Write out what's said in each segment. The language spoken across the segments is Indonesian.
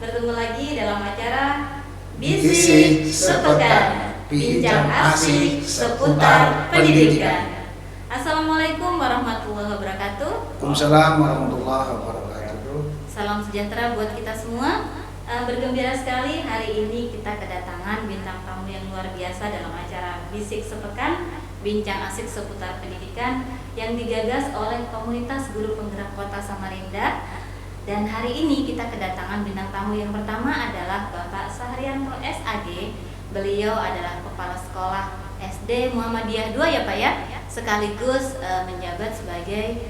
Bertemu lagi dalam acara Bisik Sepekan, bincang asik seputar pendidikan. Assalamualaikum warahmatullahi wabarakatuh. Waalaikumsalam warahmatullahi wabarakatuh. Salam sejahtera buat kita semua. Bergembira sekali hari ini kita kedatangan bintang tamu yang luar biasa dalam acara Bisik Sepekan, bincang asik seputar pendidikan yang digagas oleh komunitas guru penggerak Kota Samarinda. Dan hari ini kita kedatangan bintang tamu yang pertama adalah Bapak Sahrianto SAG. Beliau adalah Kepala Sekolah SD Muhammadiyah 2 ya Pak ya, sekaligus menjabat sebagai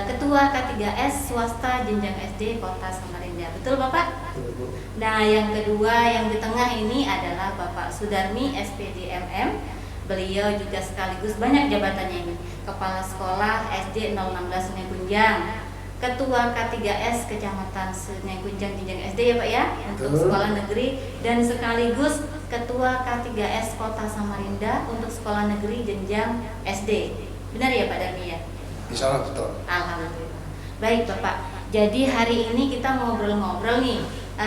Ketua K3S Swasta Jenjang SD Kota Samarinda. Betul Bapak? Betul. Nah yang kedua yang di tengah ini adalah Bapak Sudarmi SPD MM. Beliau juga sekaligus banyak jabatannya ini, Kepala Sekolah SD 016 Sungai Kunjang, Ketua K3S Kecamatan Sungai Kunjang Jenjang SD ya Pak ya, untuk sekolah negeri, dan sekaligus Ketua K3S Kota Samarinda untuk sekolah negeri jenjang SD. Benar ya Pak Darmi ya? Insya Allah betul. Alhamdulillah. Baik Bapak, jadi hari ini kita ngobrol-ngobrol nih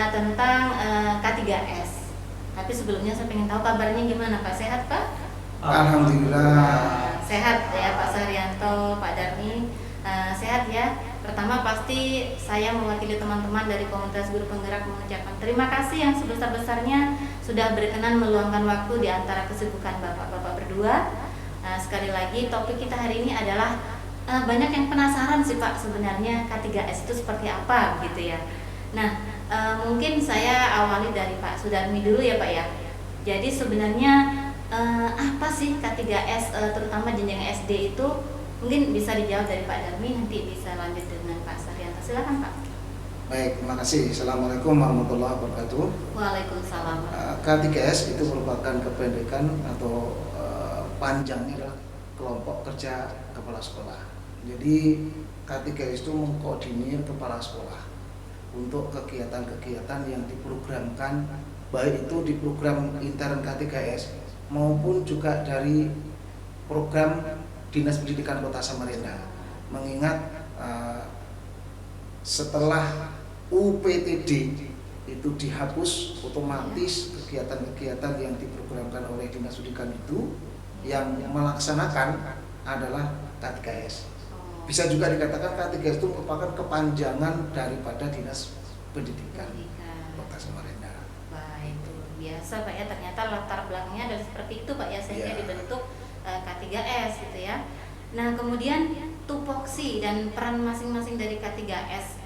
tentang K3S. Tapi sebelumnya saya pengen tahu kabarnya gimana Pak, sehat Pak? Alhamdulillah. Sehat ya Pak Sahrianto, Pak Darmi, sehat ya. Pertama pasti saya mewakili teman-teman dari komunitas guru penggerak mengucapkan terima kasih yang sebesar-besarnya sudah berkenan meluangkan waktu di antara kesibukan bapak-bapak berdua. Sekali lagi topik kita hari ini adalah banyak yang penasaran sih Pak, sebenarnya K3S itu seperti apa gitu ya. Nah mungkin saya awali dari Pak Sudarmi dulu ya Pak ya. Jadi sebenarnya apa sih K3S terutama jenjang SD itu? Mungkin bisa dijawab dari Pak Darmi, nanti bisa lanjut dengan Pak Sahrianto. Silakan Pak. Baik, terima kasih. Assalamualaikum warahmatullahi wabarakatuh. Waalaikumsalam. K3S itu merupakan kependekan atau panjangnya adalah kelompok kerja kepala sekolah. Jadi K3S itu mengkoordinir kepala sekolah untuk kegiatan-kegiatan yang diprogramkan, baik itu di program intern K3S maupun juga dari program Dinas Pendidikan Kota Samarinda. Mengingat setelah UPTD itu dihapus, otomatis kegiatan-kegiatan yang diprogramkan oleh Dinas Pendidikan itu yang melaksanakan adalah K3S. Bisa juga dikatakan K3S itu merupakan kepanjangan daripada Dinas Pendidikan Kota Samarinda. Baik, itu biasa Pak ya, ternyata latar belakangnya adalah seperti itu Pak ya, sehingga dibentuk K3S gitu ya. Nah kemudian tupoksi dan peran masing-masing dari K3S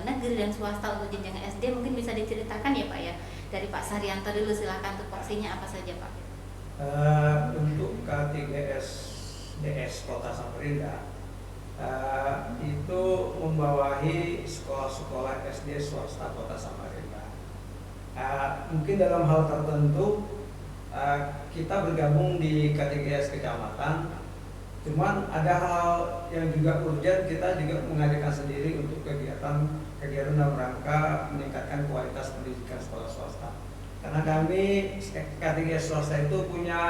negeri dan swasta untuk jenjang SD mungkin bisa diceritakan ya Pak ya. Dari Pak Sahrianto dulu, silakan tupoksinya apa saja Pak. Untuk K3S DS Kota Samarinda itu membawahi sekolah-sekolah SD swasta Kota Samarinda. Mungkin dalam hal tertentu kita bergabung di K3S Kecamatan, cuman ada hal yang juga urgent, kita juga mengadakan sendiri untuk kegiatan dalam rangka meningkatkan kualitas pendidikan sekolah swasta. Karena kami K3S swasta itu punya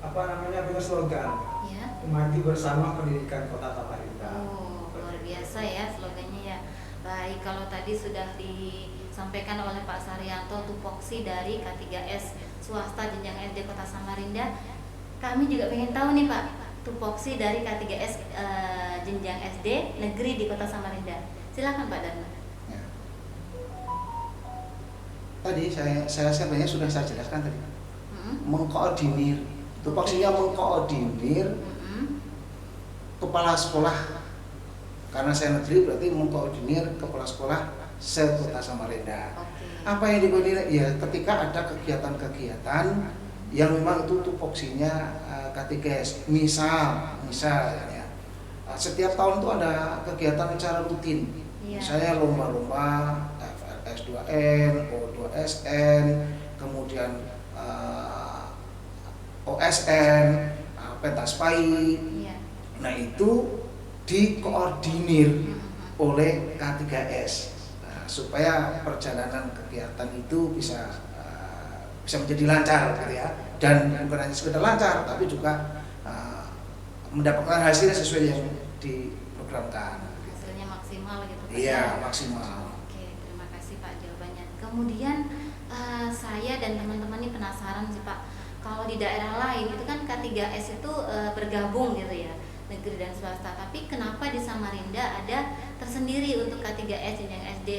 punya slogan, ya, maju bersama pendidikan Kota Samarinda. Oh, luar biasa ya slogannya ya. Baik, kalau tadi sudah disampaikan oleh Pak Sahrianto tupoksi dari K3S swasta jenjang SD Kota Samarinda, kami juga pengen tahu nih Pak, tupoksi dari K3S jenjang SD negeri di Kota Samarinda. Silakan Pak Darmi. Ya. Tadi saya sebenarnya sudah saya jelaskan tadi. Mengkoordinir, tupoksinya mengkoordinir kepala sekolah. Karena saya negeri berarti mengkoordinir kepala sekolah se-Kota Samarinda. Apa yang dikoordinir? Ya ketika ada kegiatan-kegiatan yang memang itu tupoksinya K3S. Misal ya, setiap tahun itu ada kegiatan secara rutin. Misalnya lomba-lomba FLS 2N, O2SN, kemudian OSN, pentas PAI. Nah itu dikoordinir oleh K3S supaya perjalanan kegiatan itu bisa menjadi lancar gitu ya, dan bukan hanya sekedar lancar tapi juga mendapatkan hasil sesuai yang diprogramkan. Hasilnya maksimal gitu. Iya, maksimal. Oke. kasih Pak jawabannya. Kemudian saya dan teman-teman ini penasaran sih Pak, kalau di daerah lain itu kan K3S itu bergabung gitu ya, negeri dan swasta. Tapi kenapa di Samarinda ada tersendiri untuk K3S jenjang SD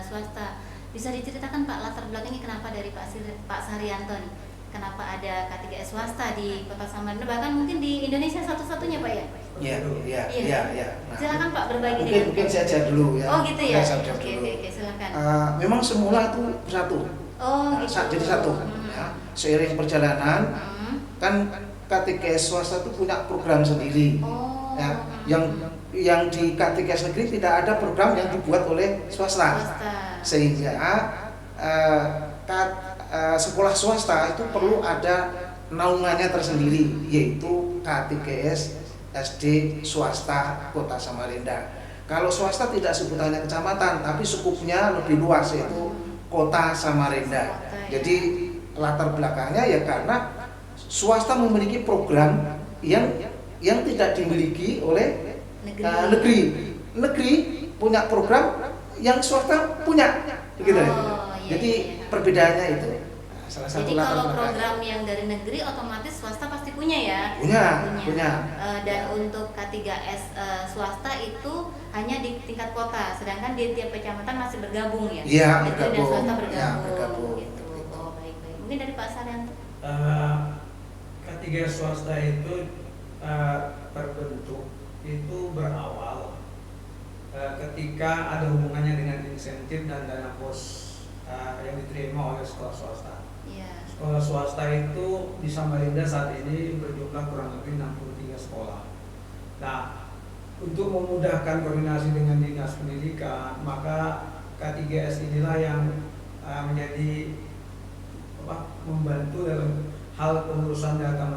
swasta? Bisa diceritakan Pak latar belakangnya kenapa dari Pak Saryanto nih? Kenapa ada K3S swasta di Kota Samarinda, bahkan mungkin di Indonesia satu-satunya Pak ya? Iya. Nah, silakan Pak berbagi mungkin saya aja dulu ya. Oh gitu ya. Oke, silakan. Memang semula itu satu. Oh gitu. Jadi satu. Ya. Seiring perjalanan kan K3S swasta itu punya program sendiri. Oh. Ya, yang di K3S negeri tidak ada program yang dibuat oleh swasta. Sehingga sekolah swasta itu perlu ada naungannya tersendiri, yaitu K3S SD swasta Kota Samarinda. Kalau swasta tidak sebutannya kecamatan, tapi skupnya lebih luas, yaitu Kota Samarinda. Jadi latar belakangnya ya karena swasta memiliki program yang tidak dimiliki oleh negeri. Negeri punya program yang swasta punya, gitu. Jadi perbedaannya itu salah satu. Jadi kalau program yang dari negeri otomatis swasta pasti punya ya? Punya. Dan untuk K3S swasta itu hanya di tingkat kota, sedangkan di tiap kecamatan masih bergabung ya? Iya, bergabung. Dan swasta bergabung. Gitu. Oh baik. Mungkin dari Pak Saryanto. K3S swasta itu terbentuk itu berawal ketika ada hubungannya dengan insentif dan dana pos yang diterima oleh sekolah swasta. Yeah. Sekolah swasta itu di Samarinda saat ini berjumlah kurang lebih 63 sekolah. Nah, untuk memudahkan koordinasi dengan dinas pendidikan, maka K3S inilah yang menjadi membantu dalam hal pengurusan data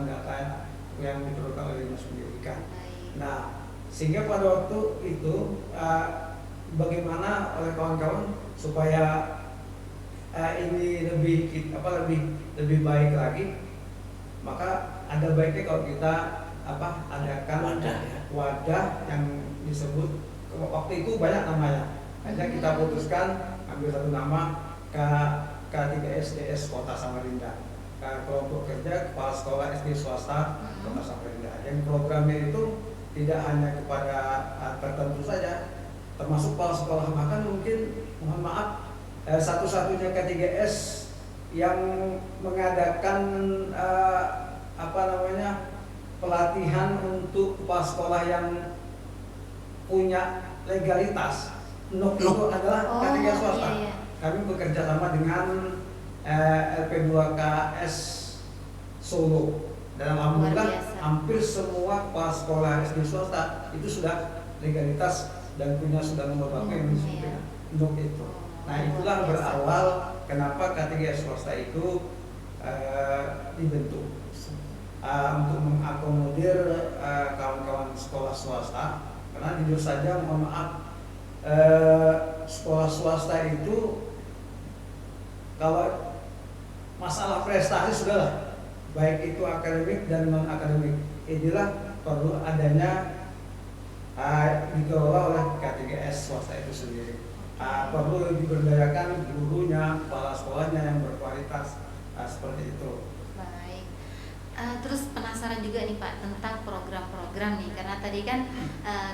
yang diperlukan oleh dinas pendidikan. Nah, sehingga pada waktu itu bagaimana oleh kawan-kawan supaya ini lebih baik lagi, maka ada baiknya kalau kita adakan wadah yang disebut, waktu itu banyak namanya, hanya kita putuskan ambil satu nama K3S DS Kota Samarinda, kelompok kerja kepala sekolah SD swasta Kota Samarinda. Yang programnya itu tidak hanya kepada tertentu saja, termasuk kepala sekolah, bahkan mungkin mohon maaf satu-satunya K3S yang mengadakan pelatihan untuk kepala sekolah yang punya legalitas. NUK itu adalah K3S swasta. Iya. Kami bekerja sama dengan LP2KS Solo, dan alhamdulillah hampir semua kepala sekolah SD swasta itu sudah legalitas dan sudah nomor baku yang disebut NUK itu. Nah, itulah berawal kenapa K3S swasta itu dibentuk untuk mengakomodir kawan-kawan sekolah swasta. Karena jujur saja, mohon maaf, sekolah swasta itu kalau masalah prestasi sudahlah, baik itu akademik dan non akademik, inilah perlu adanya dikelola oleh K3S swasta itu sendiri. Perlu diberdayakan gurunya, kepala sekolahnya yang berkualitas, seperti itu. Baik. Terus penasaran juga nih Pak tentang program-program nih, karena tadi kan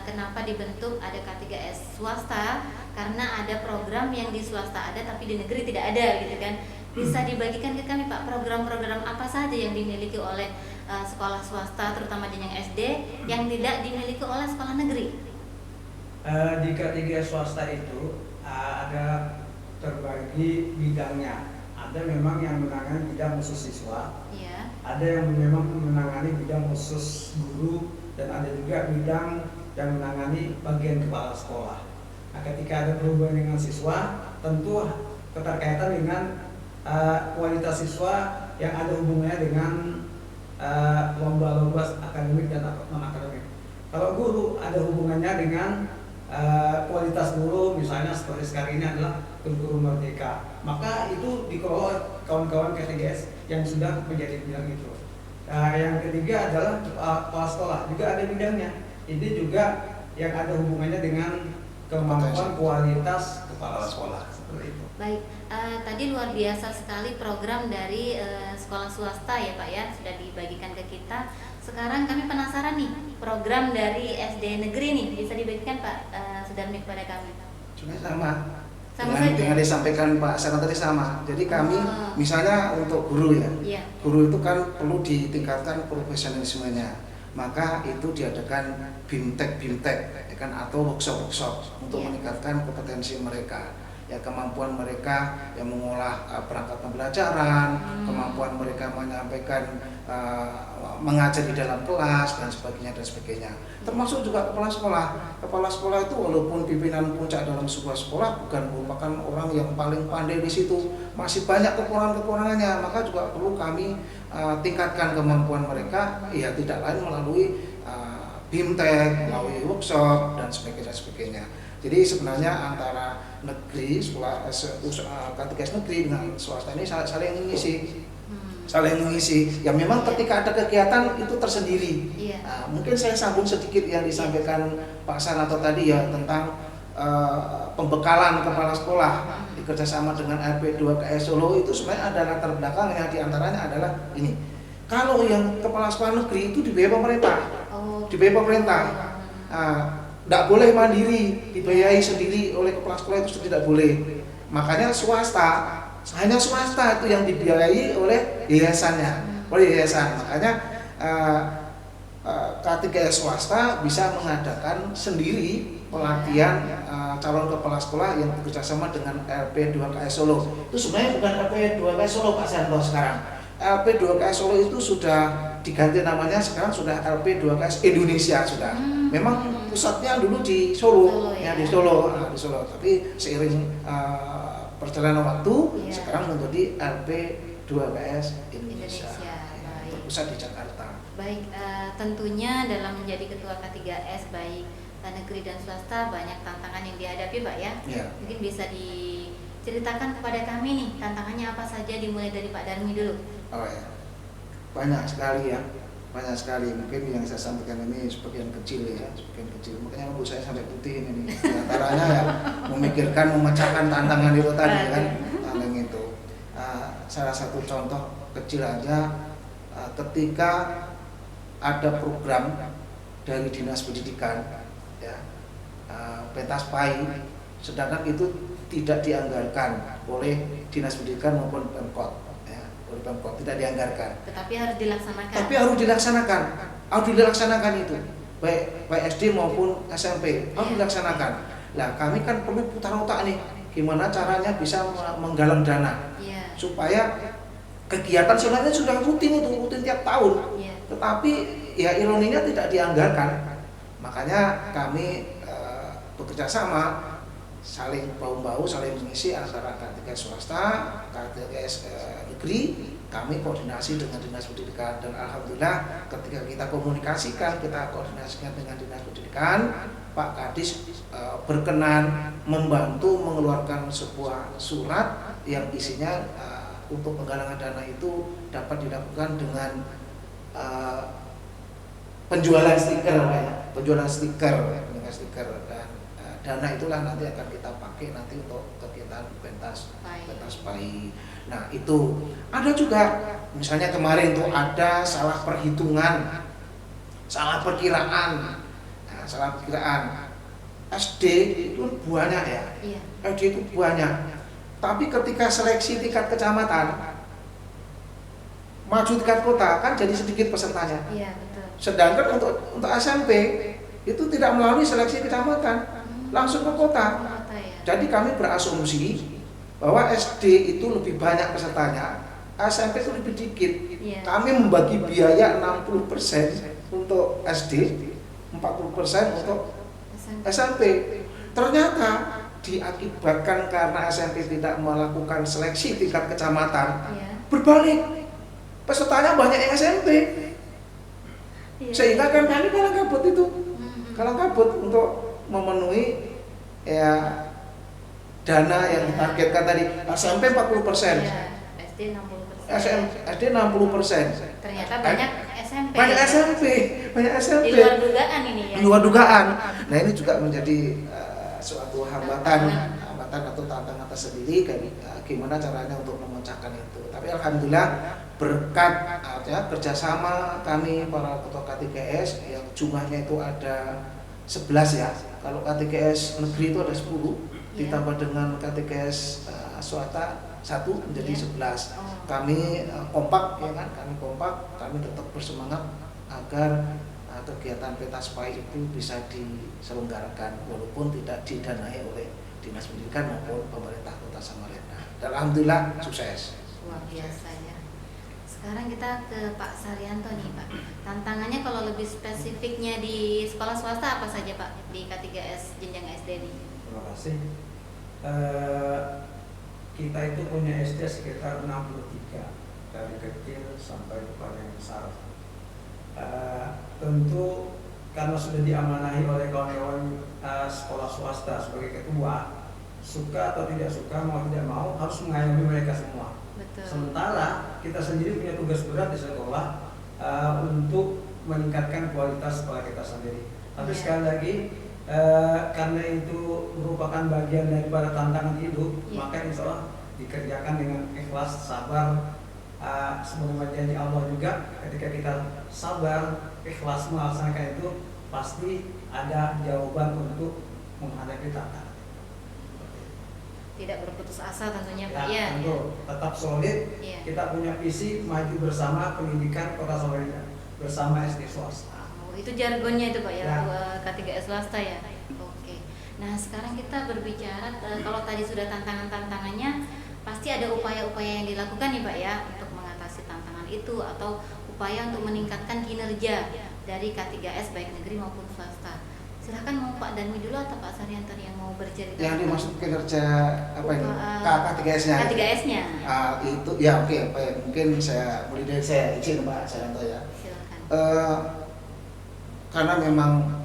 kenapa dibentuk ada K3S swasta, karena ada program yang di swasta ada tapi di negeri tidak ada gitu kan. Bisa dibagikan ke kami Pak, program-program apa saja yang dimiliki oleh sekolah swasta terutama jenjang SD yang tidak dimiliki oleh sekolah negeri? Di K3S swasta itu ada terbagi bidangnya. Ada memang yang menangani bidang khusus siswa, yeah. Ada yang memang menangani bidang khusus guru, dan ada juga bidang yang menangani bagian kepala sekolah. Nah, ketika ada berhubungan dengan siswa, tentu keterkaitan dengan kualitas siswa yang ada hubungannya dengan lomba-lomba akademik dan non-akademik. Kalau guru ada hubungannya dengan kualitas guru, misalnya seperti sekarang ini adalah guru merdeka, maka itu dikelola kawan-kawan K3S yang sudah menjadi bidang itu. Yang ketiga adalah kepala sekolah, juga ada bidangnya. Ini juga yang ada hubungannya dengan kemampuan kualitas kepala sekolah. seperti itu. Baik, tadi luar biasa sekali program dari sekolah swasta ya Pak ya, sudah dibagikan ke kita. Sekarang kami penasaran nih, program dari SD negeri nih bisa dibagikan Pak Sudarmi kepada kami. Sebenarnya sama. Sama dengan, saja? dengan disampaikan Pak Sarana tadi sama. Jadi kami misalnya untuk guru ya, Iya. guru itu kan perlu ditingkatkan profesionalismenya. Maka itu diadakan bimtek ya kan, atau workshop untuk Iya. meningkatkan kompetensi mereka. Ya, kemampuan mereka yang mengolah perangkat pembelajaran, kemampuan mereka menyampaikan, mengajar di dalam kelas dan sebagainya. Termasuk juga kepala sekolah. Kepala sekolah itu walaupun pimpinan puncak dalam sebuah sekolah bukan merupakan orang yang paling pandai di situ, masih banyak kekurangannya. Maka juga perlu kami tingkatkan kemampuan mereka, ya tidak lain melalui bimtek, melalui workshop dan sebagainya. Jadi sebenarnya antara negeri, sekolah katekes negeri dengan swasta ini saling mengisi. Ya memang ketika ada kegiatan itu tersendiri. Iya. Mungkin saya sambung sedikit yang disampaikan Pak Sanato tadi ya tentang pembekalan kepala sekolah bekerjasama dengan LP2KS Solo. Itu sebenarnya ada latar belakangnya, diantaranya adalah ini. Kalau yang kepala sekolah negeri itu dibayar pemerintah, tidak boleh mandiri, dibiayai sendiri oleh kepala sekolah itu tidak boleh. Makanya hanya swasta itu yang dibiayai oleh yayasan. Makanya ketika swasta bisa mengadakan sendiri pelatihan calon kepala sekolah yang bekerjasama dengan LP2KS Solo. Itu sebenarnya bukan LP2KS Solo Pak Santo sekarang. LP2KS Solo itu sudah diganti namanya, sekarang sudah LP2KS Indonesia sudah. Memang pusatnya dulu di Solo, di Solo. Tapi seiring perjalanan waktu, sekarang menjadi LP2KS Indonesia. Pusat di Jakarta. Baik, tentunya dalam menjadi ketua K3S baik negeri dan swasta banyak tantangan yang dihadapi Pak ya. Mungkin bisa diceritakan kepada kami nih tantangannya apa saja, dimulai dari Pak Darmi dulu. Oh ya, banyak sekali. Mungkin yang saya sampaikan ini sebagian kecil. Makanya bu saya sampai putih ini. Di antaranya ya memikirkan, memecahkan tantangan itu tadi kan, tantangan itu. Salah satu contoh kecil aja, ketika ada program dari dinas pendidikan, ya, pentas PAI, sedangkan itu tidak dianggarkan oleh dinas pendidikan maupun Pemkot. Tidak dianggarkan. Tetapi harus dilaksanakan. Harus dilaksanakan itu. Baik SD maupun SMP harus dilaksanakan. Nah, kami kan perlu putar otak nih, gimana caranya bisa menggalang dana supaya kegiatan sebenarnya sudah rutin tiap tahun. Tetapi ya ironinya tidak dianggarkan. Makanya kami bekerja sama, saling bahu-bahu, saling mengisi antara KTKS swasta, KTKS negeri. Kami koordinasi dengan dinas pendidikan dan alhamdulillah ketika kita koordinasikan dengan dinas pendidikan, Pak Kadis berkenan membantu mengeluarkan sebuah surat yang isinya untuk penggalangan dana itu dapat dilakukan dengan penjualan stiker dan dana itulah nanti akan kita pakai nanti untuk kegiatan pentas PAI. Nah itu ada juga misalnya kemarin tuh ada salah perkiraan SD itu banyak ya. SD itu banyak. Tapi ketika seleksi tingkat kecamatan maju tingkat kota kan jadi sedikit pesertanya. Betul. Sedangkan untuk SMP itu tidak melalui seleksi kecamatan, langsung ke kota. Jadi kami berasumsi bahwa SD itu lebih banyak pesertanya, SMP itu lebih dikit. Kami membagi biaya 60% untuk SD, 40% untuk SMP. Ternyata diakibatkan karena SMP tidak melakukan seleksi tingkat kecamatan, berbalik. Pesertanya banyak yang SMP. Sehingga kan kami kalang kabut untuk memenuhi ya dana yang ditargetkan tadi. SMP 40%. SD 60%. SD 60%. Ternyata banyak SMP. Banyak SMP. Di luar dugaan ini ya. Di luar dugaan. Nah, ini juga menjadi suatu hambatan atau tantangan tersendiri gimana caranya untuk memecahkan itu. Tapi alhamdulillah berkat kerjasama kami para ketua K3S yang jumlahnya itu ada 11 ya. Kalau K3S negeri itu ada 10, ditambah dengan K3S swasta 1 menjadi 11. Kami kompak ya kan, kami tetap bersemangat agar kegiatan Petaspai itu bisa diselenggarakan walaupun tidak didanai oleh Dinas Pendidikan maupun pemerintah Kota Samarinda. Dan alhamdulillah sukses. Luar biasa ya. Sekarang kita ke Pak Saryanto nih Pak. Tantangannya kalau lebih spesifiknya di sekolah swasta apa saja Pak di K3S jenjang SD ini? Terima kasih. Kita itu punya SD sekitar 63 dari kecil sampai kepada yang besar. Tentu karena sudah diamanahi oleh kawan-kawan sekolah swasta sebagai ketua, suka atau tidak suka, mau tidak mau harus mengayomi mereka semua. Betul. Sementara kita sendiri punya tugas berat di sekolah untuk meningkatkan kualitas sekolah kita sendiri. Tapi sekali lagi karena itu merupakan bagian daripada tantangan hidup, maka insya Allah dikerjakan dengan ikhlas, sabar. Sebagaimana janji Allah juga, ketika kita sabar, ikhlas melaksanakan itu, pasti ada jawaban untuk menghadapi tantangan. Tidak berputus asa tentunya Pak. Ya, tentu tetap solid. Ya. Kita punya visi maju bersama pendidikan Kota Samarinda bersama SD swasta. Itu jargonnya itu Pak ya, Ya. K3S swasta ya. Oke. Nah sekarang kita berbicara kalau tadi sudah tantangannya, pasti ada upaya-upaya yang dilakukan nih Pak ya untuk mengatasi tantangan itu atau upaya untuk meningkatkan kinerja dari K3S baik negeri maupun swasta. Silahkan mau Pak Darmi dulu atau Pak Saryanto yang mau bercerita. Yang dimaksud kinerja apa ini? K3S-nya. K3S-nya. Itu ya oke. Mungkin saya mulai dari saya izin Pak Saryanto ya. Silakan. Karena memang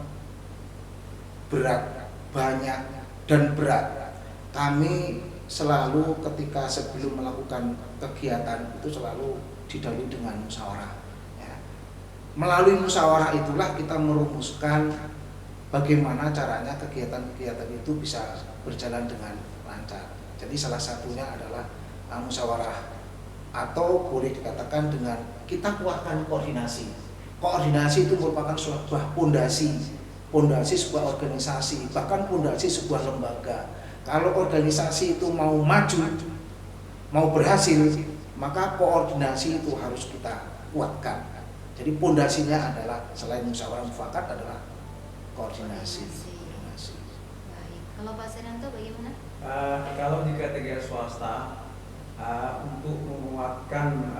berat, banyak dan berat. Kami selalu ketika sebelum melakukan kegiatan itu selalu didahului dengan musyawarah. Ya. Melalui musyawarah itulah kita merumuskan bagaimana caranya kegiatan-kegiatan itu bisa berjalan dengan lancar. Jadi salah satunya adalah musyawarah atau boleh dikatakan dengan kita kuatkan koordinasi. Koordinasi itu merupakan sebuah pondasi sebuah organisasi, bahkan pondasi sebuah lembaga. Kalau organisasi itu mau maju, mau berhasil, maka koordinasi itu harus kita kuatkan. Jadi pondasinya adalah selain musyawarah mufakat adalah koordinasi. Baik. Kalau Pak Saryanto bagaimana? Kalau di K3S swasta untuk menguatkan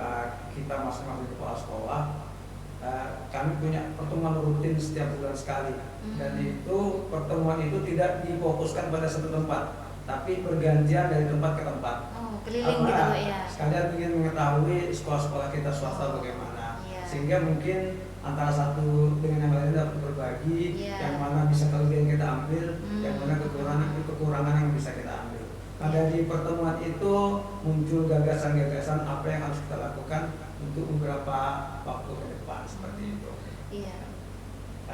kita masing-masing kepala sekolah, kami punya pertemuan rutin setiap bulan sekali. Dan itu pertemuan itu tidak difokuskan pada satu tempat, tapi bergantian dari tempat ke tempat. Keliling gitu Pak ya. Sekalian ingin mengetahui sekolah-sekolah kita swasta bagaimana, sehingga mungkin antara satu dengan yang lain dapat berbagi, yang mana bisa kelebihan kita ambil, yang mana kekurangan yang bisa kita ambil. Nah dari pertemuan itu muncul gagasan-gagasan apa yang harus kita lakukan untuk beberapa waktu ke depan seperti itu. Iya.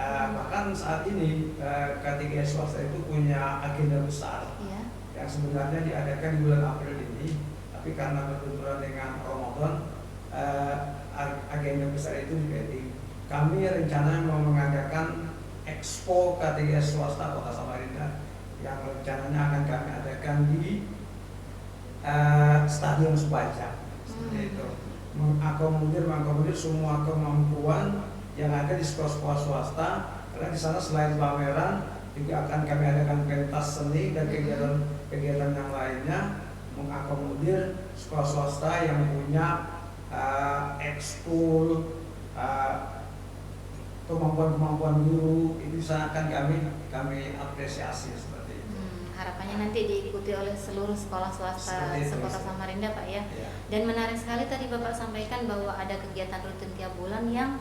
Bahkan saat ini K3S swasta itu punya agenda besar yang sebenarnya diadakan di bulan April ini, tapi karena berbenturan dengan Ramadan, agenda besar itu di kami rencananya mau mengadakan Expo K3S swasta Kota Samarinda yang rencananya akan kami adakan di Stadion Subaca seperti itu, mengakomodir semua kemampuan yang ada di sekolah-sekolah swasta. Karena di sana selain pameran juga akan kami adakan pentas seni dan kegiatan yang lainnya, mengakomodir sekolah swasta yang punya ekskul, kemampuan guru, itu akan kami apresiasi seperti itu. Harapannya nanti diikuti oleh seluruh sekolah swasta sekota Samarinda Pak ya. Dan menarik sekali tadi Bapak sampaikan bahwa ada kegiatan rutin tiap bulan yang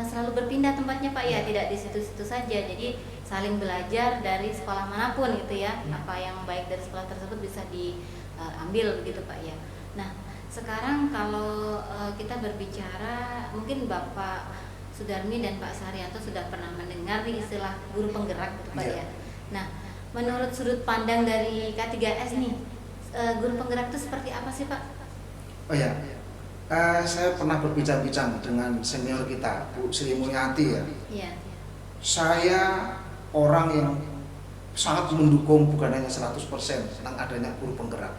selalu berpindah tempatnya Pak ya, tidak di situ-situ saja. Jadi saling belajar dari sekolah manapun gitu ya. Apa yang baik dari sekolah tersebut bisa diambil begitu Pak ya. Nah, sekarang kalau kita berbicara, mungkin Bapak Sudarmi dan Pak Saryanto sudah pernah mendengar istilah guru penggerak gitu Pak ya. Nah, menurut sudut pandang dari K3S nih, guru penggerak itu seperti apa sih Pak? Oh ya, saya pernah berbincang-bincang dengan senior kita, Bu Sri Mulyati ya. Iya. Saya orang yang sangat mendukung bukan hanya 100% tentang adanya guru penggerak,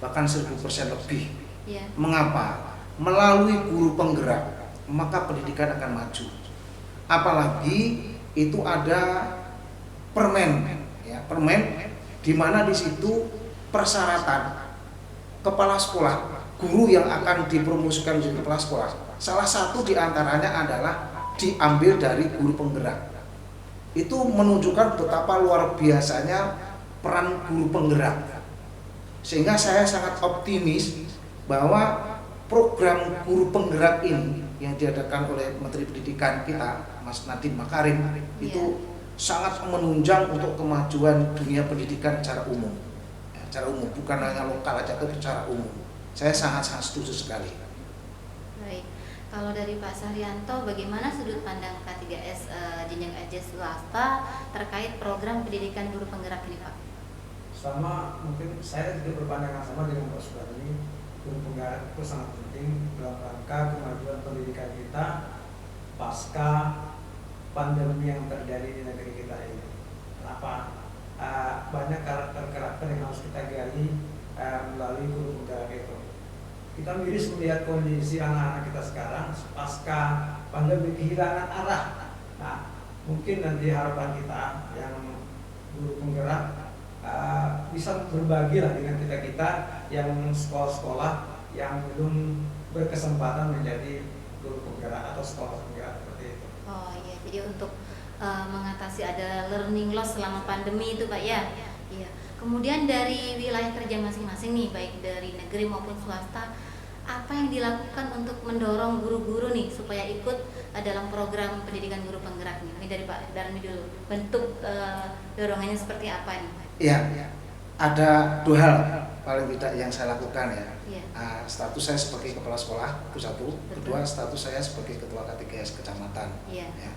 bahkan 1000% lebih. Iya. Mengapa? Melalui guru penggerak maka pendidikan akan maju. Apalagi itu ada permen, ya, permen di mana di situ persyaratan kepala sekolah, guru yang akan dipromosikan menjadi kepala sekolah, salah satu diantaranya adalah diambil dari guru penggerak. Itu menunjukkan betapa luar biasanya peran guru penggerak. Sehingga saya sangat optimis bahwa program guru penggerak ini yang diadakan oleh Menteri Pendidikan kita, Mas Nadiem Makarim, itu sangat menunjang untuk kemajuan dunia pendidikan secara umum. Ya, secara umum, bukan hanya lokal aja, tapi secara umum. Saya sangat setuju sekali. Baik. Kalau dari Pak Saryanto, bagaimana sudut pandang K3S jenjang SD swasta terkait program pendidikan guru penggerak ini, Pak? Sama, mungkin saya juga berpandangan sama dengan Pak Sudarni. Guru penggerak itu sangat penting dalam rangka kemajuan pendidikan kita pasca pandemi yang terjadi di negeri kita ini. Kenapa? Banyak karakter-karakter yang harus kita gali melalui guru penggerak itu. Kita miris melihat kondisi anak-anak kita sekarang pasca pandemi kehilangan arah. Nah, mungkin nanti harapan kita yang guru penggerak bisa berbagi lah dengan kita yang sekolah-sekolah yang belum berkesempatan menjadi guru penggerak atau sekolah penggerak seperti itu. Oh iya, jadi untuk mengatasi ada learning loss selama pandemi itu Pak ya. Iya. Kemudian dari wilayah kerja masing-masing nih, baik dari negeri maupun swasta, apa yang dilakukan untuk mendorong guru-guru nih supaya ikut dalam program pendidikan guru penggerak nih? Ini dari Pak Darmi dulu. Bentuk dorongannya seperti apa nih? Iya, ada 2 hal paling tidak yang saya lakukan ya. Iya. Status saya sebagai kepala sekolah itu 1, kedua status saya sebagai ketua K3S kecamatan. Iya. Ya.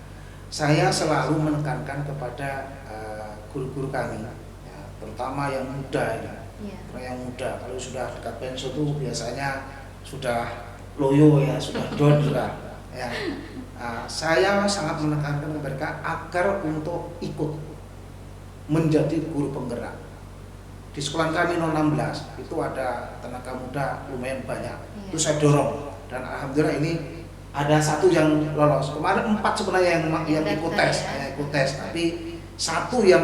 Saya selalu menekankan kepada guru-guru kami, ya, terutama yang muda ya. Iya. Yang muda kalau sudah dekat pensiun itu biasanya sudah loyo ya, sudah down sudah. Ya. Saya sangat menekankan mereka agar untuk ikut menjadi guru penggerak. Di sekolah kami 016 itu ada tenaga muda lumayan banyak. Iya. Itu saya dorong dan alhamdulillah ini ada 1 yang lolos. Kemarin 4 sebenarnya yang ikut tes, ikut tes, tapi 1 yang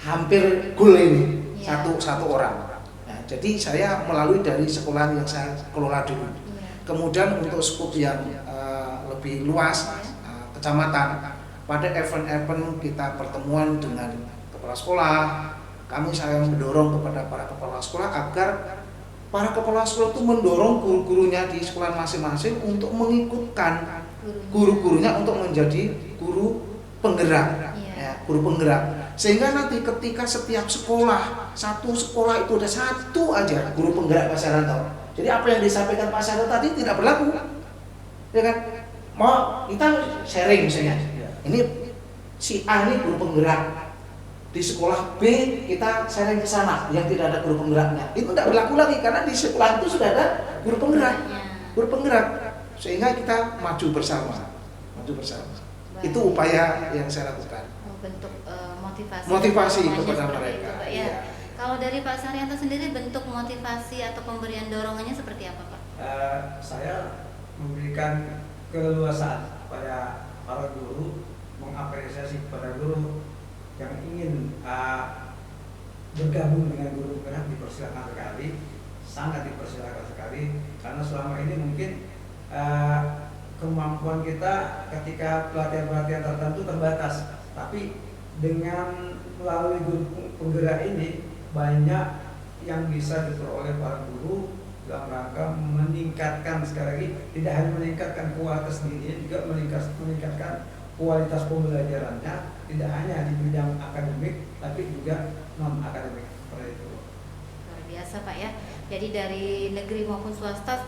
hampir goal ini, Iya. satu orang. Nah, jadi saya melalui dari sekolah yang saya kelola dulu. Iya. Kemudian untuk skup yang lebih luas, kecamatan, pada event-event kita pertemuan dengan kepala sekolah, saya mendorong kepada para kepala sekolah agar para kepala sekolah itu mendorong guru-gurunya di sekolah masing-masing untuk mengikutkan guru-gurunya untuk menjadi guru penggerak, ya, guru penggerak. Sehingga nanti ketika setiap sekolah, satu sekolah itu ada 1 aja guru penggerak Pak Saryanto. Jadi apa yang disampaikan Pak Saryanto tadi tidak berlaku, ya kan? Mau kita sharing misalnya, ini si A ini guru penggerak. Di sekolah B kita sharing ke sana yang tidak ada guru penggeraknya. Itu tidak berlaku lagi karena di sekolah itu sudah ada guru penggerak. Guru penggerak. Sehingga kita maju bersama. Baik. Itu upaya yang saya lakukan. Bentuk motivasi kepada mereka. Itu, Pak, ya. Kalau dari Pak Saryanto sendiri bentuk motivasi atau pemberian dorongannya seperti apa, Pak? Saya memberikan keleluasaan pada para guru, mengapresiasi kepada guru yang ingin bergabung dengan guru penggerak, dipersilakan sekali, sangat dipersilakan sekali, karena selama ini mungkin kemampuan kita ketika pelatihan-pelatihan tertentu terbatas, tapi dengan melalui guru penggerak ini banyak yang bisa diperoleh para guru dalam rangka meningkatkan, sekali lagi tidak hanya meningkatkan kualitas dirinya, juga meningkatkan kualitas pembelajarannya, tidak hanya di bidang akademik tapi juga non akademik seperti itu. Luar biasa Pak ya. Jadi dari negeri maupun swasta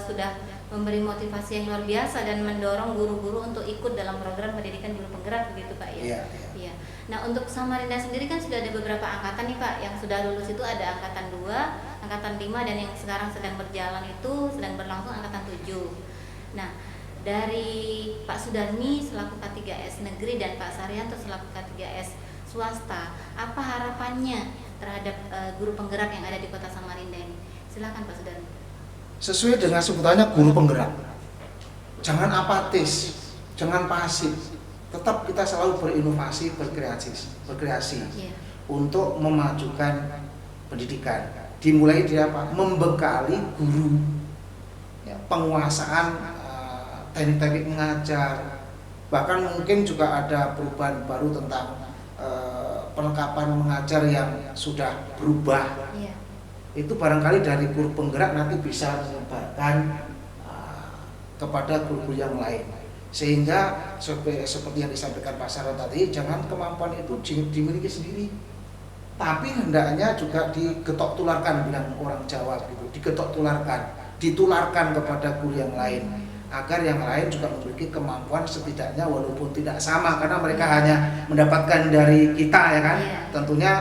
sudah memberi motivasi yang luar biasa dan mendorong guru-guru untuk ikut dalam program pendidikan guru penggerak begitu Pak ya. Iya. Nah untuk Samarinda sendiri kan sudah ada beberapa angkatan nih Pak yang sudah lulus, itu ada angkatan 2, angkatan 5 dan yang sekarang sedang berjalan itu sedang berlangsung angkatan 7. Nah, dari Pak Sudarmi selaku K3S negeri dan Pak Saryanto selaku K3S swasta, apa harapannya terhadap guru penggerak yang ada di Kota Samarinda ini? Silakan Pak Sudarmi. Sesuai dengan sebutannya guru penggerak. Jangan apatis, jangan pasif. Tetap kita selalu berinovasi, berkreasi Iya. untuk memajukan pendidikan. Dimulai dari apa? Membekali guru, ya, penguasaan teknik-teknik mengajar. Bahkan mungkin juga ada perubahan baru tentang perlengkapan mengajar yang sudah berubah. Iya. Itu barangkali dari guru penggerak nanti bisa menyebarkan kepada guru-guru yang lain, sehingga seperti yang disampaikan Pak Sarot tadi, jangan kemampuan itu dimiliki sendiri, tapi hendaknya juga digetok tularkan, bilang orang Jawa gitu, digetok tularkan, ditularkan kepada guru yang lain, agar yang lain juga memiliki kemampuan setidaknya walaupun tidak sama, karena mereka hanya mendapatkan dari kita, ya kan. Tentunya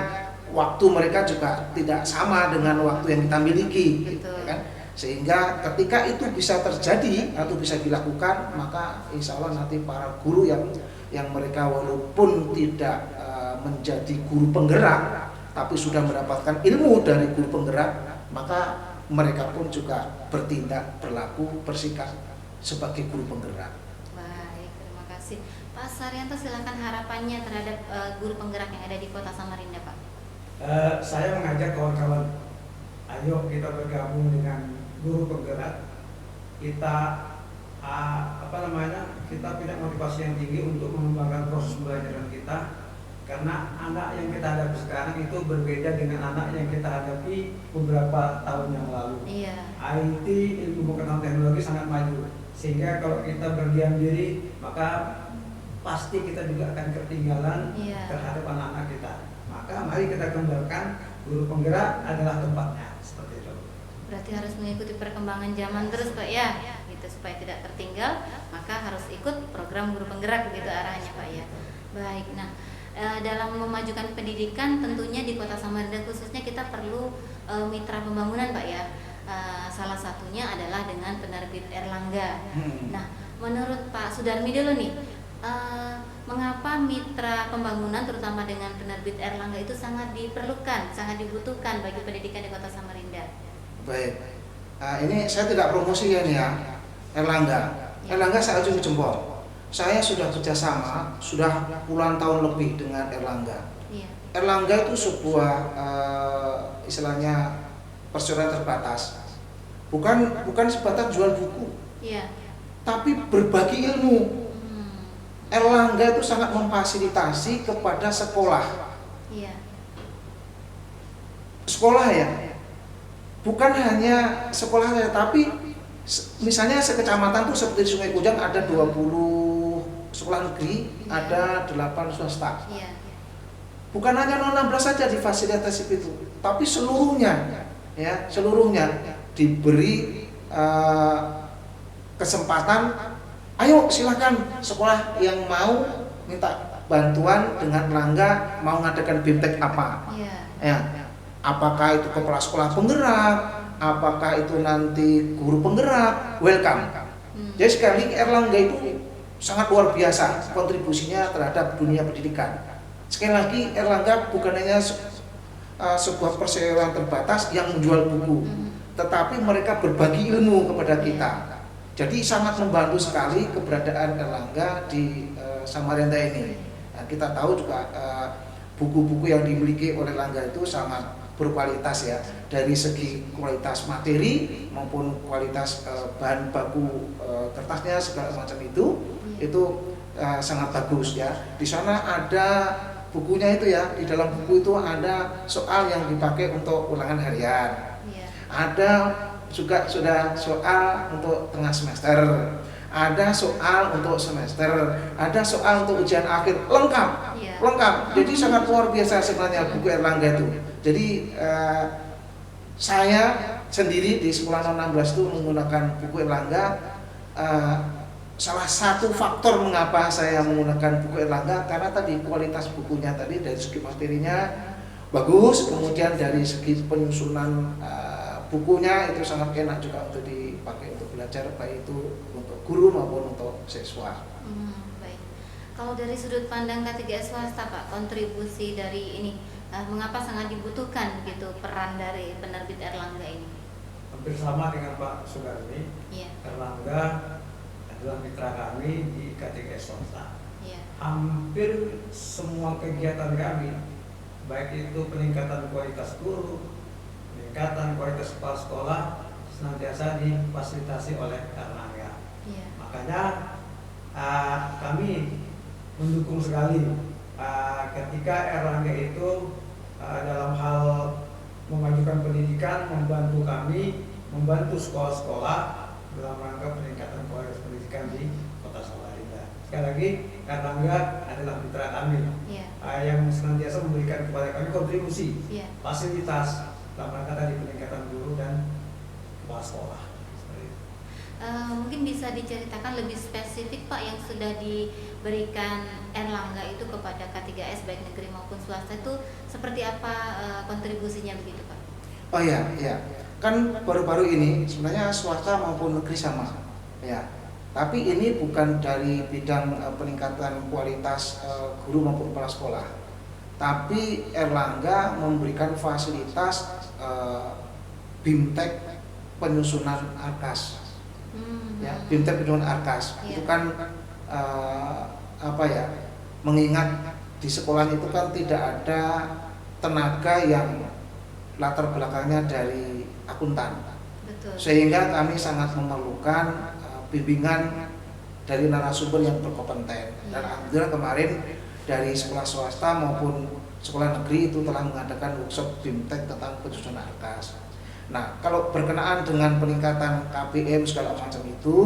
waktu mereka juga tidak sama dengan waktu yang kita miliki, Betul. ya kan. Sehingga ketika itu bisa terjadi atau bisa dilakukan, maka insya Allah nanti para guru yang mereka walaupun tidak menjadi guru penggerak, tapi sudah mendapatkan ilmu dari guru penggerak, maka mereka pun juga bertindak, berlaku, bersikap sebagai guru penggerak. Baik, terima kasih. Pak Saryanto, silakan harapannya terhadap guru penggerak yang ada di Kota Samarinda, Pak. Saya mengajak kawan-kawan, ayo kita bergabung dengan guru penggerak. Kita kita punya motivasi yang tinggi untuk mengembangkan proses pembelajaran kita, karena anak yang kita hadapi sekarang itu berbeda dengan anak yang kita hadapi beberapa tahun yang lalu. Iya. IT, ilmu pengetahuan teknologi sangat maju, sehingga kalau kita berdiam diri maka pasti kita juga akan ketinggalan terhadap anak-anak kita. Maka mari kita kembangkan, guru penggerak adalah tempatnya, seperti itu. Berarti harus mengikuti perkembangan zaman terus, Pak, ya, gitu, supaya tidak tertinggal, maka harus ikut program guru penggerak, begitu arahnya, Pak, ya. Baik. Nah, dalam memajukan pendidikan tentunya di Kota Samarinda khususnya kita perlu mitra pembangunan, Pak, ya. Salah satunya adalah dengan penerbit Erlangga. Nah, menurut Pak Sudarmi dulu nih, mengapa mitra pembangunan terutama dengan penerbit Erlangga itu sangat diperlukan, sangat dibutuhkan bagi pendidikan di Kota Samarinda? Baik, ini saya tidak promosi ya nih ya, Erlangga. Erlangga saya ujung jempol. Saya sudah kerjasama, sudah puluhan tahun lebih dengan Erlangga. Erlangga itu sebuah istilahnya perseroan terbatas. Bukan sebatas jual buku, tapi berbagi ilmu. Erlangga itu sangat memfasilitasi kepada sekolah. Sekolah ya. Bukan hanya sekolah saja, tapi misalnya sekecamatan tuh seperti Sungai Kujang ada 20 sekolah negeri, ada 8 swasta. Bukan hanya 16 saja difasilitasi itu, tapi seluruhnya diberi kesempatan. Ayo silakan sekolah yang mau minta bantuan dengan Erlangga, mau ngadakan BIMTEK apa? Apakah itu kepala sekolah penggerak, apakah itu nanti guru penggerak, welcome. Jadi sekali Erlangga itu sangat luar biasa kontribusinya terhadap dunia pendidikan. Sekali lagi Erlangga bukan hanya sebuah perseroan terbatas yang menjual buku, tetapi mereka berbagi ilmu kepada kita. Jadi sangat membantu sekali keberadaan Erlangga di Samarinda ini. Nah, kita tahu juga buku-buku yang dimiliki oleh Erlangga itu sangat berkualitas ya, dari segi kualitas materi maupun kualitas bahan baku kertasnya segala macam itu sangat bagus ya. Di sana ada bukunya itu ya, di dalam buku itu ada soal yang dipakai untuk ulangan harian, ada juga sudah soal untuk tengah semester, ada soal untuk semester, ada soal untuk ujian akhir, lengkap. Jadi sangat luar biasa sebenarnya buku Erlangga itu. Jadi saya sendiri di sekolah 16 itu menggunakan buku Erlangga. Salah satu faktor mengapa saya menggunakan buku Erlangga karena tadi kualitas bukunya tadi dari segi materinya bagus, kemudian dari segi penyusunan bukunya itu sangat enak juga untuk dipakai untuk belajar, baik itu untuk guru maupun untuk siswa. Baik. Kalau dari sudut pandang K3S swasta Pak, kontribusi dari ini mengapa sangat dibutuhkan gitu peran dari penerbit Erlangga ini? Hampir sama dengan Pak Sugarmi. Iya. Erlangga adalah mitra kami di K3S swasta. Iya. Hampir semua kegiatan kami, baik itu peningkatan kualitas guru, peningkatan kualitas kepala sekolah, senantiasa difasilitasi oleh Erlangga. Iya. Makanya kami mendukung sekali ketika Erlangga itu dalam hal memajukan pendidikan, membantu kami, membantu sekolah-sekolah dalam rangka peningkatan kualitas pendidikan di Kota Samarinda. Sekali lagi, Erlangga adalah mitra kami yang senantiasa memberikan kepada kami kontribusi, fasilitas dalam rangka tadi peningkatan guru dan kepala sekolah. Mungkin bisa diceritakan lebih spesifik Pak yang sudah diberikan Erlangga itu kepada K3S baik negeri maupun swasta itu seperti apa kontribusinya begitu Pak? Oh iya, kan baru-baru ini sebenarnya swasta maupun negeri sama, ya. Tapi ini bukan dari bidang peningkatan kualitas guru maupun kepala sekolah. Tapi Erlangga memberikan fasilitas BIMTEK penyusunan ARKAS. Ya, BIMTEK penyusunan ARKAS itu kan mengingat di sekolah itu kan tidak ada tenaga yang latar belakangnya dari akuntan. Betul. Sehingga kami sangat memerlukan bimbingan dari narasumber yang berkompeten. Dan alhamdulillah kemarin dari sekolah swasta maupun sekolah negeri itu telah mengadakan workshop BIMTEK tentang penyusunan ARKAS. Nah, kalau berkenaan dengan peningkatan KPM segala macam itu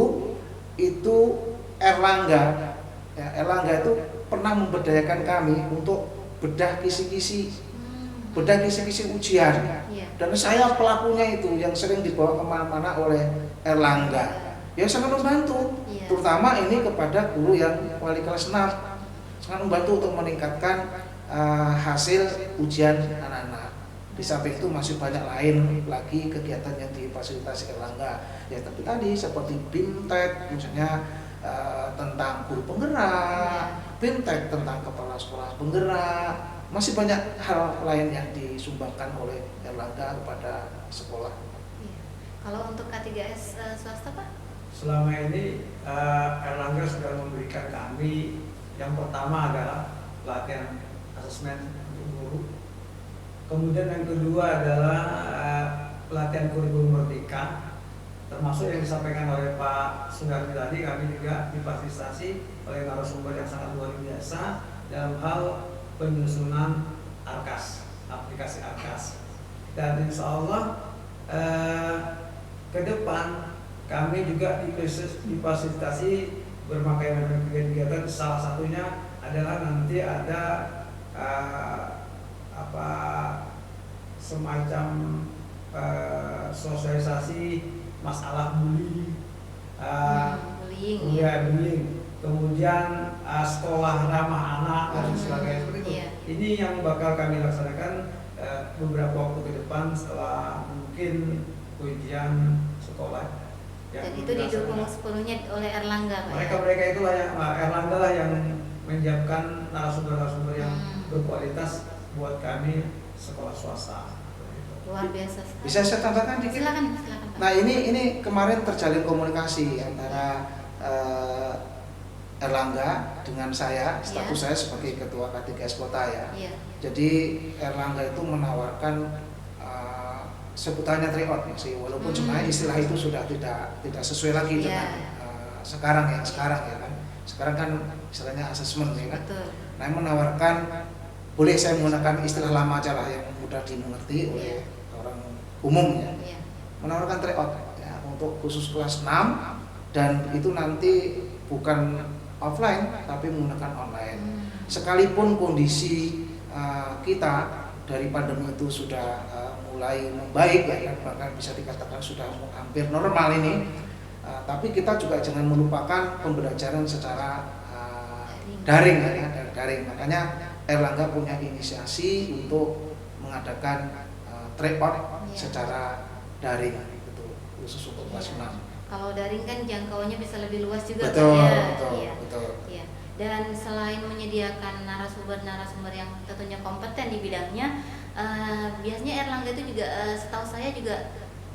Erlangga itu pernah memberdayakan kami untuk bedah kisi-kisi ujian. Dan saya pelakunya itu yang sering dibawa kemana-mana oleh Erlangga. Ya sangat membantu, terutama ini kepada guru yang wali kelas 6, sangat membantu untuk meningkatkan hasil ujian anak-anak. Di samping itu masih banyak lain lagi kegiatan yang difasilitasi Erlangga. Ya tapi tadi seperti BIMTEK, misalnya tentang guru penggerak, BIMTEK tentang kepala sekolah penggerak, masih banyak hal lain yang disumbangkan oleh Erlangga kepada sekolah. Kalau untuk K3S swasta Pak? Selama ini Erlangga sudah memberikan kami yang pertama adalah pelatihan asesmen guru. Kemudian yang kedua adalah pelatihan kurikulum merdeka, termasuk yang disampaikan oleh Pak Sugarmi tadi. Kami juga difasilitasi oleh narasumber yang sangat luar biasa dalam hal penyusunan ARKAS, aplikasi ARKAS. Dan insya Allah ke depan kami juga difasilitasi berbagai macam kegiatan. Salah satunya adalah nanti ada semacam sosialisasi masalah bullying, kemudian sekolah ramah anak dan sebagainya seperti itu. Ini yang bakal kami laksanakan beberapa waktu ke depan setelah mungkin ujian sekolah. Dan itu didukung sepenuhnya oleh Erlangga Pak? Mereka itulah yang Erlangga lah yang menyiapkan narasumber yang berkualitas buat kami sekolah swasta. Luar biasa sekali. Bisa saya tambahkan dikit? Silakan Pak. Nah ini kemarin terjalin komunikasi antara Erlangga dengan saya, status saya sebagai ketua K3S Kota ya. Jadi Erlangga itu menawarkan sebutannya tryout sih, walaupun sebenarnya istilah itu sudah tidak sesuai lagi dengan sekarang ya kan. Sekarang kan istilahnya asesmen ya kan. Nah menawarkan, boleh saya menggunakan istilah lama aja lah yang mudah dimengerti oleh orang umum ya. Menawarkan tryout ya untuk khusus kelas 6 dan itu nanti bukan offline tapi menggunakan online. Sekalipun kondisi kita dari pandemi itu sudah mulai membaik ya, bahkan bisa dikatakan sudah hampir normal ini, tapi kita juga jangan melupakan pembelajaran secara daring ya, daring. Makanya Erlangga punya inisiasi untuk mengadakan tryout secara daring itu khusus untuk kelas 6. Kalau daring kan jangkauannya bisa lebih luas juga Betul, Pak ya. betul, Iya. betul. Iya. Dan selain menyediakan narasumber-narasumber yang tentunya kompeten di bidangnya, biasanya Erlangga itu juga setahu saya juga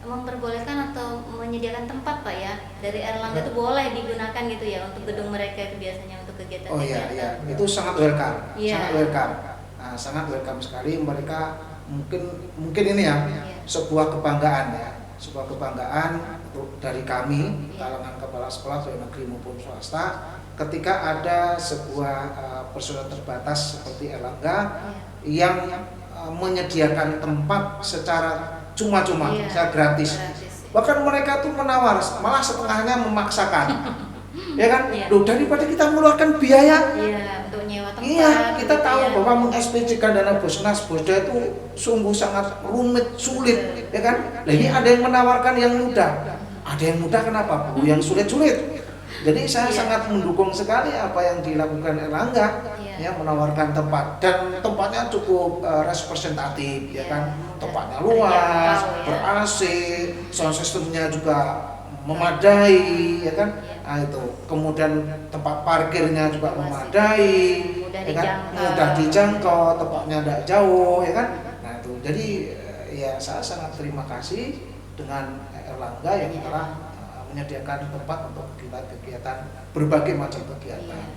memperbolehkan atau menyediakan tempat Pak ya. Dari Erlangga itu boleh digunakan gitu ya untuk gedung mereka itu biasanya untuk kegiatan. Oh iya, iya, itu sangat welcome, Iya. sangat welcome. Nah, sangat welcome sekali. Mereka mungkin ini ya, Iya. sebuah kebanggaan ya, sebuah kebanggaan dari kami Iya. kalangan kepala sekolah baik negeri maupun swasta ketika ada sebuah personel terbatas seperti Erlangga Iya. yang menyediakan tempat secara cuma-cuma, Iya. secara gratis. Bahkan mereka tuh menawar, malah setengahnya memaksakan. Ya kan? Iya. Loh, daripada kita mengeluarkan biaya. Iya, untuk nyewa tempat. Iya, kita gitu tahu ya. bahwa meng-SPJ-kan dana Bosnas Bosda itu sungguh sangat rumit, sulit, ya kan? Nah, ini ada yang menawarkan yang mudah. Ada yang mudah kenapa? Yang sulit-sulit. Jadi saya Iya. sangat mendukung sekali apa yang dilakukan Erlangga, Iya. ya, menawarkan tempat, dan tempatnya cukup representatif, ya Iya, kan? mudah. Tempatnya luas, Terjangkau, ya. ber-AC, sound systemnya juga memadai, ya kan? Iya. Nah itu, kemudian tempat parkirnya juga Luas, memadai, mudah ya kan? dijangkau. Mudah dijangkau, tempatnya tidak jauh, ya kan? Nah itu, jadi ya saya sangat terima kasih dengan Erlangga yang Iya. telah menyediakan tempat untuk kegiatan berbagai macam kegiatan. Iya.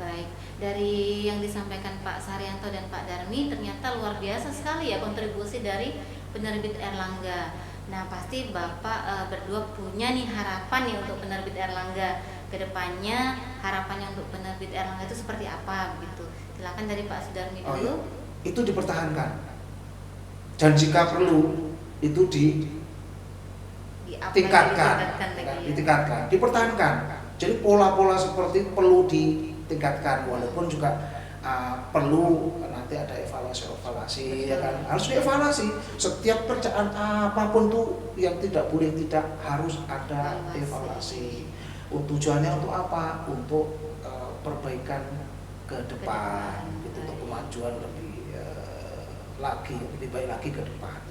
Baik, dari yang disampaikan Pak Saryanto dan Pak Darmi ternyata luar biasa sekali ya kontribusi dari penerbit Erlangga. Nah, pasti Bapak berdua punya nih harapan nih untuk penerbit Erlangga ke depannya. Harapannya untuk penerbit Erlangga itu seperti apa begitu? Silakan dari Pak Sudarmi Oh, dulu. iya. Itu dipertahankan. Dan jika perlu itu ditingkatkan, ditingkatkan, dipertahankan. Jadi pola-pola seperti itu perlu ditingkatkan, walaupun juga perlu nanti ada evaluasi, ya kan? Harus dievaluasi. Setiap kerjaan apapun tuh yang tidak boleh tidak harus ada evaluasi. Tujuannya untuk apa? Untuk perbaikan ke depan, gitu, untuk kemajuan lebih baik lagi ke depan.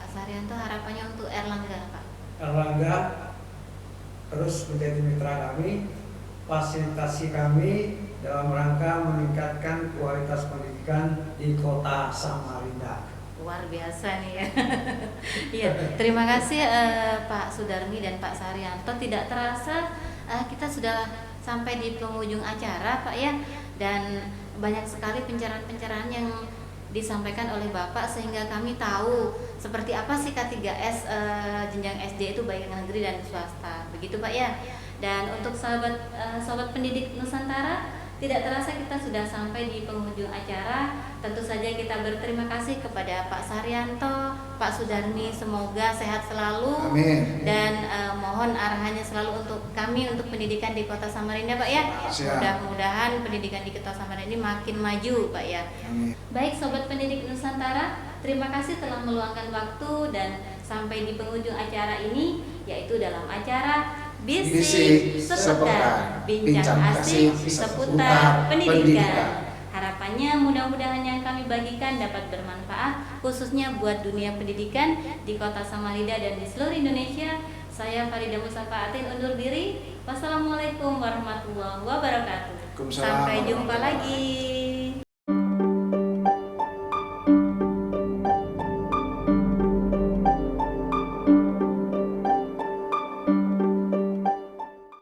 Pak Saryanto harapannya untuk Erlangga, Pak. Erlangga terus menjadi mitra kami, fasilitasi kami dalam rangka meningkatkan kualitas pendidikan di Kota Samarinda. Luar biasa nih ya. Iya, terima kasih Pak Sudarmi dan Pak Saryanto. Tidak terasa kita sudah sampai di penghujung acara, Pak ya. Dan banyak sekali pencerahan-pencerahan yang disampaikan oleh Bapak sehingga kami tahu seperti apa sih K3S jenjang SD itu baik yang negeri dan swasta. Begitu Pak ya. Dan untuk sobat pendidik Nusantara, tidak terasa kita sudah sampai di penghujung acara. Tentu saja kita berterima kasih kepada Pak Saryanto, Pak Sudarmi, semoga sehat selalu. Amin. Dan mohon arahannya selalu untuk kami untuk pendidikan di Kota Samarinda Pak ya. Siap. Mudah-mudahan pendidikan di Kota Samarinda ini makin maju Pak ya. Amin. Baik Sobat Pendidik Nusantara, terima kasih telah meluangkan waktu dan sampai di penghujung acara ini, yaitu dalam acara Bisik Sepekan, bincang asik seputar pendidikan. Harapannya mudah-mudahan yang kami bagikan dapat bermanfaat, khususnya buat dunia pendidikan di Kota Samarinda dan di seluruh Indonesia. Saya Farida Mustafa Atin undur diri. Wassalamualaikum warahmatullahi wabarakatuh. Waalaikumsalam Sampai jumpa warahmatullahi lagi.